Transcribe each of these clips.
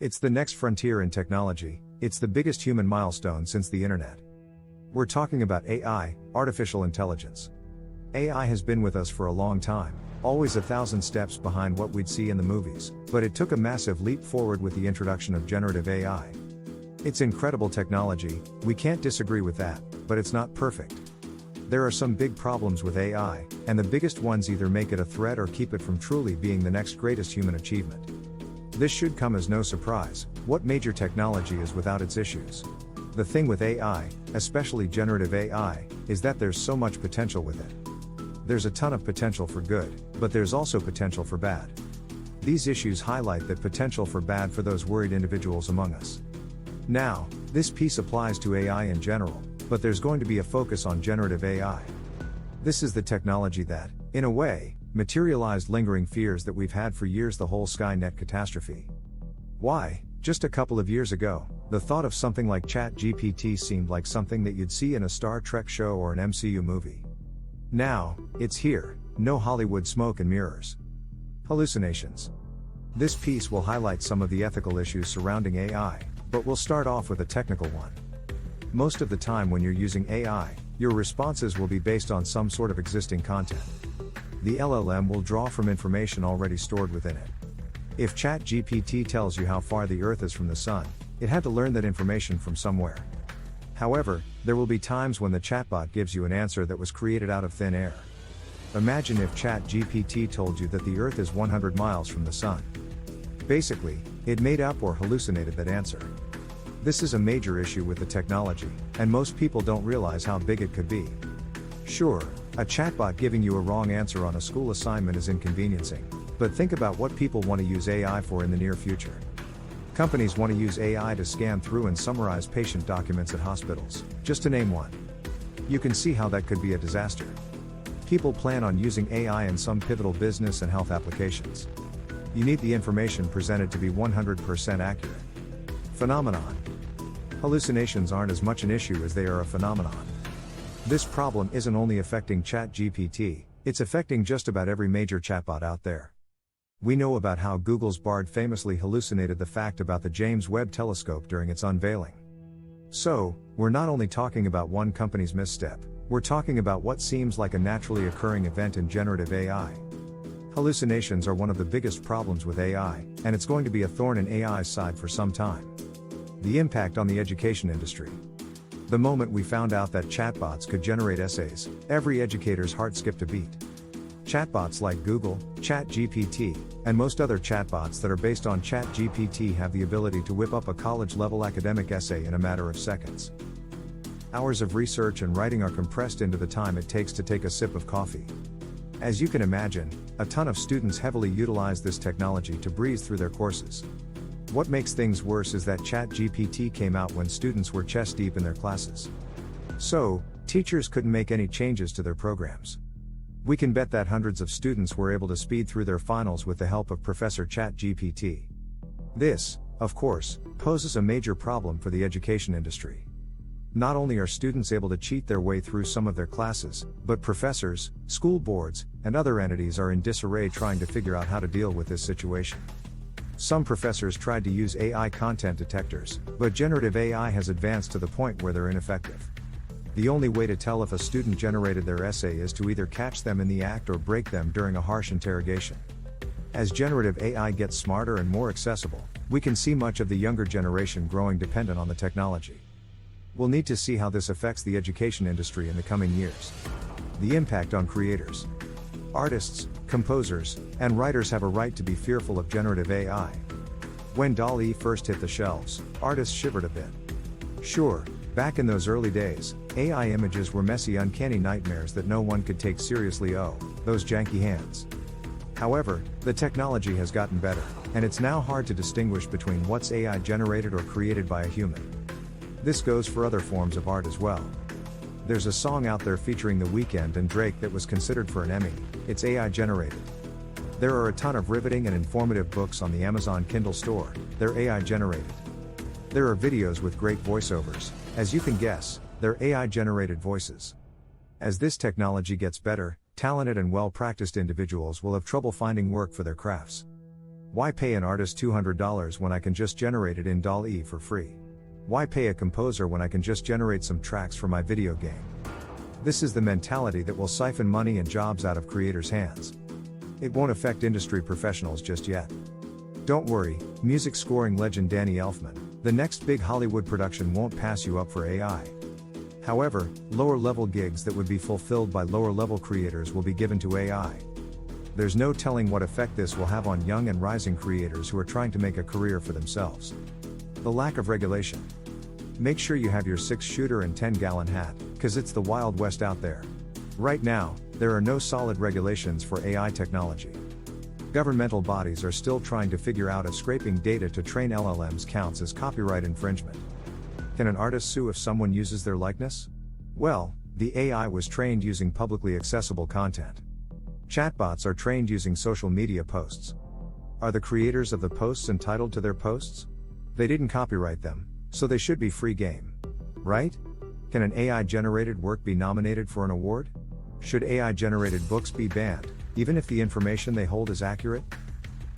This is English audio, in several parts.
It's the next frontier in technology, it's the biggest human milestone since the internet. We're talking about AI, artificial intelligence. AI has been with us for a long time, always 1,000 steps behind what we'd see in the movies, but it took a massive leap forward with the introduction of generative AI. It's incredible technology, we can't disagree with that, but it's not perfect. There are some big problems with AI, and the biggest ones either make it a threat or keep it from truly being the next greatest human achievement. This should come as no surprise. What major technology is without its issues? The thing with AI, especially generative AI, is that there's so much potential with it. There's a ton of potential for good, but there's also potential for bad. These issues highlight that potential for bad for those worried individuals among us. Now, this piece applies to AI in general, but there's going to be a focus on generative AI. This is the technology that, in a way, materialized lingering fears that we've had for years, the whole Skynet catastrophe. Why? Just a couple of years ago, the thought of something like ChatGPT seemed like something that you'd see in a Star Trek show or an MCU movie. Now, it's here, no Hollywood smoke and mirrors. Hallucinations. This piece will highlight some of the ethical issues surrounding AI, but we'll start off with a technical one. Most of the time when you're using AI, your responses will be based on some sort of existing content. The LLM will draw from information already stored within it. If ChatGPT tells you how far the Earth is from the Sun, it had to learn that information from somewhere. However, there will be times when the chatbot gives you an answer that was created out of thin air. Imagine if ChatGPT told you that the Earth is 100 miles from the Sun. Basically, it made up or hallucinated that answer. This is a major issue with the technology, and most people don't realize how big it could be. Sure, a chatbot giving you a wrong answer on a school assignment is inconveniencing, but think about what people want to use AI for in the near future. Companies want to use AI to scan through and summarize patient documents at hospitals, just to name one. You can see how that could be a disaster. People plan on using AI in some pivotal business and health applications. You need the information presented to be 100% accurate. Phenomenon. Hallucinations aren't as much an issue as they are a phenomenon. This problem isn't only affecting ChatGPT, it's affecting just about every major chatbot out there. We know about how Google's Bard famously hallucinated the fact about the James Webb Telescope during its unveiling. So, we're not only talking about one company's misstep, we're talking about what seems like a naturally occurring event in generative AI. Hallucinations are one of the biggest problems with AI, and it's going to be a thorn in AI's side for some time. The impact on the education industry. The moment we found out that chatbots could generate essays, every educator's heart skipped a beat. Chatbots like Google, ChatGPT, and most other chatbots that are based on ChatGPT have the ability to whip up a college-level academic essay in a matter of seconds. Hours of research and writing are compressed into the time it takes to take a sip of coffee. As you can imagine, a ton of students heavily utilize this technology to breeze through their courses. What makes things worse is that ChatGPT came out when students were chest deep in their classes. So, teachers couldn't make any changes to their programs. We can bet that hundreds of students were able to speed through their finals with the help of Professor ChatGPT. This, of course, poses a major problem for the education industry. Not only are students able to cheat their way through some of their classes, but professors, school boards, and other entities are in disarray trying to figure out how to deal with this situation. Some professors tried to use AI content detectors, but generative AI has advanced to the point where they're ineffective. The only way to tell if a student generated their essay is to either catch them in the act or break them during a harsh interrogation. As generative AI gets smarter and more accessible, we can see much of the younger generation growing dependent on the technology. We'll need to see how this affects the education industry in the coming years. The impact on creators. Artists, composers, and writers have a right to be fearful of generative AI. When DALL-E first hit the shelves, artists shivered a bit. Sure, back in those early days, AI images were messy, uncanny nightmares that no one could take seriously. Oh, those janky hands. However, the technology has gotten better, and it's now hard to distinguish between what's AI generated or created by a human. This goes for other forms of art as well. There's a song out there featuring The Weeknd and Drake that was considered for an Emmy. It's AI generated. There are a ton of riveting and informative books on the Amazon Kindle store. They're AI generated. There are videos with great voiceovers. As you can guess, they're AI generated voices. As this technology gets better, talented and well-practiced individuals will have trouble finding work for their crafts. Why pay an artist $200 when I can just generate it in DALL-E for free? Why pay a composer when I can just generate some tracks for my video game? This is the mentality that will siphon money and jobs out of creators' hands. It won't affect industry professionals just yet. Don't worry, music scoring legend Danny Elfman, the next big Hollywood production won't pass you up for AI. However, lower-level gigs that would be fulfilled by lower-level creators will be given to AI. There's no telling what effect this will have on young and rising creators who are trying to make a career for themselves. The lack of regulation. Make sure you have your 6-shooter and 10-gallon hat, cause it's the Wild West out there. Right now, there are no solid regulations for AI technology. Governmental bodies are still trying to figure out if scraping data to train LLMs counts as copyright infringement. Can an artist sue if someone uses their likeness? Well, the AI was trained using publicly accessible content. Chatbots are trained using social media posts. Are the creators of the posts entitled to their posts? They didn't copyright them, so they should be free game. Right? Can an AI-generated work be nominated for an award? Should AI-generated books be banned, even if the information they hold is accurate?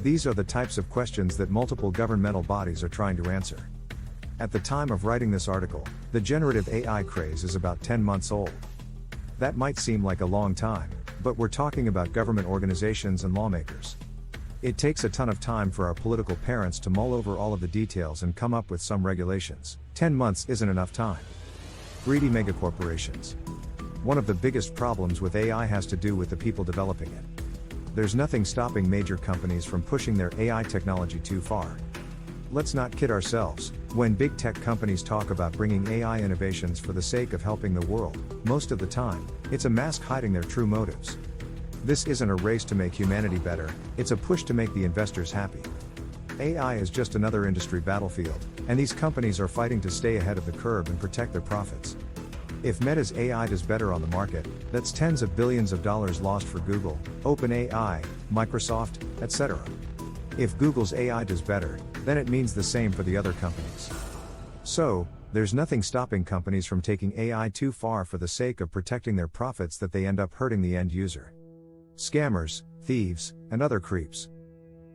These are the types of questions that multiple governmental bodies are trying to answer. At the time of writing this article, the generative AI craze is about 10 months old. That might seem like a long time, but we're talking about government organizations and lawmakers. It takes a ton of time for our political parents to mull over all of the details and come up with some regulations. 10 months isn't enough time. Greedy megacorporations. One of the biggest problems with AI has to do with the people developing it. There's nothing stopping major companies from pushing their AI technology too far. Let's not kid ourselves, when big tech companies talk about bringing AI innovations for the sake of helping the world, most of the time, it's a mask hiding their true motives. This isn't a race to make humanity better, it's a push to make the investors happy. AI is just another industry battlefield, and these companies are fighting to stay ahead of the curve and protect their profits. If Meta's AI does better on the market, that's tens of billions of dollars lost for Google, OpenAI, Microsoft, etc. If Google's AI does better, then it means the same for the other companies. So, there's nothing stopping companies from taking AI too far for the sake of protecting their profits that they end up hurting the end user. Scammers, thieves, and other creeps.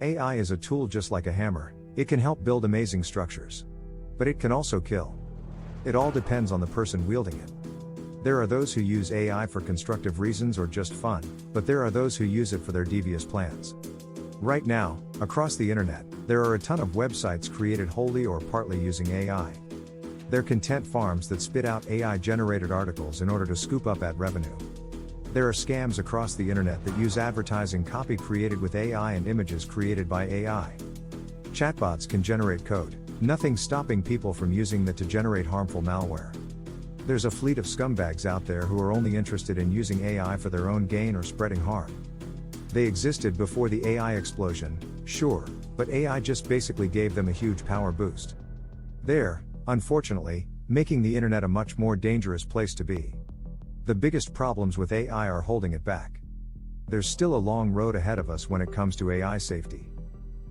AI is a tool just like a hammer, it can help build amazing structures. But it can also kill. It all depends on the person wielding it. There are those who use AI for constructive reasons or just fun, but there are those who use it for their devious plans. Right now, across the internet, there are a ton of websites created wholly or partly using AI. They're content farms that spit out AI-generated articles in order to scoop up ad revenue. There are scams across the internet that use advertising copy created with AI and images created by AI. Chatbots can generate code, nothing stopping people from using that to generate harmful malware. There's a fleet of scumbags out there who are only interested in using AI for their own gain or spreading harm. They existed before the AI explosion, sure, but AI just basically gave them a huge power boost. They're, unfortunately, making the internet a much more dangerous place to be. The biggest problems with AI are holding it back. There's still a long road ahead of us when it comes to AI safety.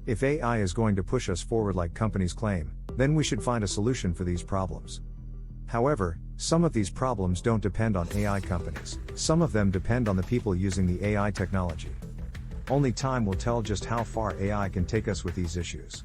If AI is going to push us forward like companies claim, then we should find a solution for these problems. However, some of these problems don't depend on AI companies, some of them depend on the people using the AI technology. Only time will tell just how far AI can take us with these issues.